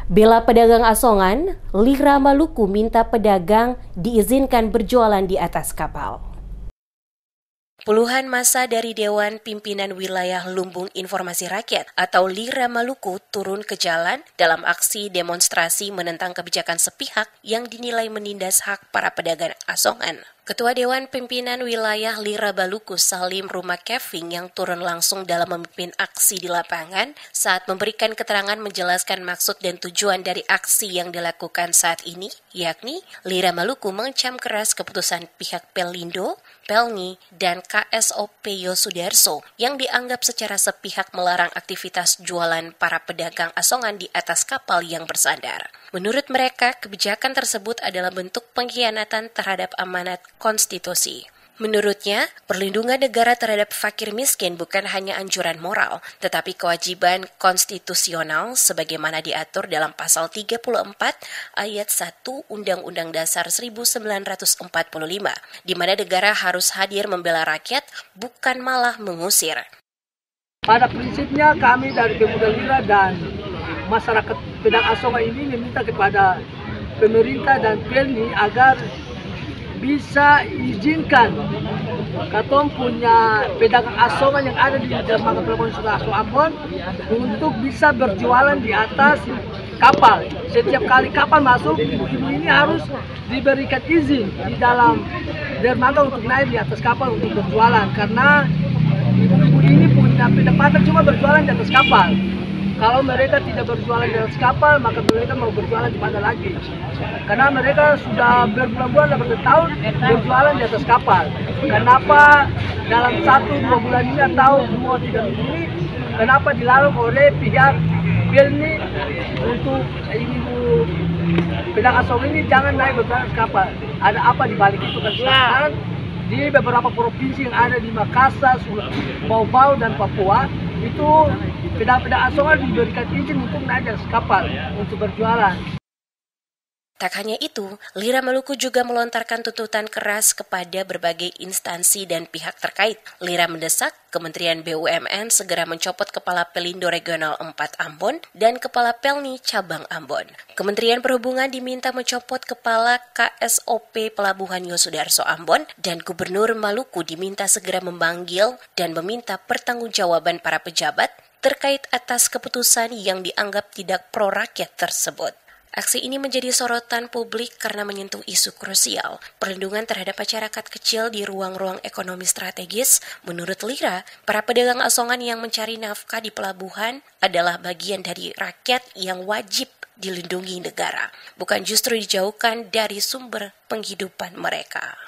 Bela pedagang asongan, Lira Maluku minta pedagang diizinkan berjualan di atas kapal. Puluhan massa dari Dewan Pimpinan Wilayah Lumbung Informasi Rakyat atau Lira Maluku turun ke jalan dalam aksi demonstrasi menentang kebijakan sepihak yang dinilai menindas hak para pedagang asongan. Ketua Dewan Pimpinan Wilayah Lira Maluku Salim Rumah Keving yang turun langsung dalam memimpin aksi di lapangan saat memberikan keterangan menjelaskan maksud dan tujuan dari aksi yang dilakukan saat ini, yakni Lira Maluku mengecam keras keputusan pihak Pelindo, Pelni, dan KSOP Yosudarso yang dianggap secara sepihak melarang aktivitas jualan para pedagang asongan di atas kapal yang bersandar. Menurut mereka, kebijakan tersebut adalah bentuk pengkhianatan terhadap amanat konstitusi. Menurutnya, perlindungan negara terhadap fakir miskin bukan hanya anjuran moral, tetapi kewajiban konstitusional sebagaimana diatur dalam pasal 34 ayat 1 Undang-Undang Dasar 1945, di mana negara harus hadir membela rakyat, bukan malah mengusir. Pada prinsipnya kami dari Pemuda Lira dan masyarakat pedagang asongan ini meminta kepada pemerintah dan Pelni agar bisa izinkan katong punya pedagang asongan yang ada di dermaga pelabuhan Sudarso Ambon untuk bisa berjualan di atas kapal. Setiap kali kapal masuk, ibu-ibu ini harus diberikan izin di dalam dermaga untuk naik di atas kapal untuk berjualan, karena ibu-ibu ini punya pendapatan cuma berjualan di atas kapal. Kalau mereka tidak berjualan di atas kapal, maka mereka mau berjualan di mana lagi? Karena mereka sudah berbulan-bulan dan bertahun berjualan di atas kapal. Kenapa dalam 1-2 bulan ini atau 2-3 minggu ini, kenapa dilarang oleh pihak Pelni untuk ibu pedagang asongan ini jangan naik berjualan di kapal? Ada apa di balik itu kan? Sekarang di beberapa provinsi yang ada di Makassar, Bau-Bau, dan Papua, itu pedagang asongan diberikan izin untuk naik dari kapal untuk berjualan. Tak hanya itu, Lira Maluku juga melontarkan tuntutan keras kepada berbagai instansi dan pihak terkait. Lira mendesak Kementerian BUMN segera mencopot Kepala Pelindo Regional 4 Ambon dan Kepala Pelni Cabang Ambon. Kementerian Perhubungan diminta mencopot Kepala KSOP Pelabuhan Yosudarso Ambon dan Gubernur Maluku diminta segera memanggil dan meminta pertanggungjawaban para pejabat terkait atas keputusan yang dianggap tidak pro rakyat tersebut. Aksi ini menjadi sorotan publik karena menyentuh isu krusial, perlindungan terhadap masyarakat kecil di ruang-ruang ekonomi strategis. Menurut Lira, para pedagang asongan yang mencari nafkah di pelabuhan adalah bagian dari rakyat yang wajib dilindungi negara, bukan justru dijauhkan dari sumber penghidupan mereka.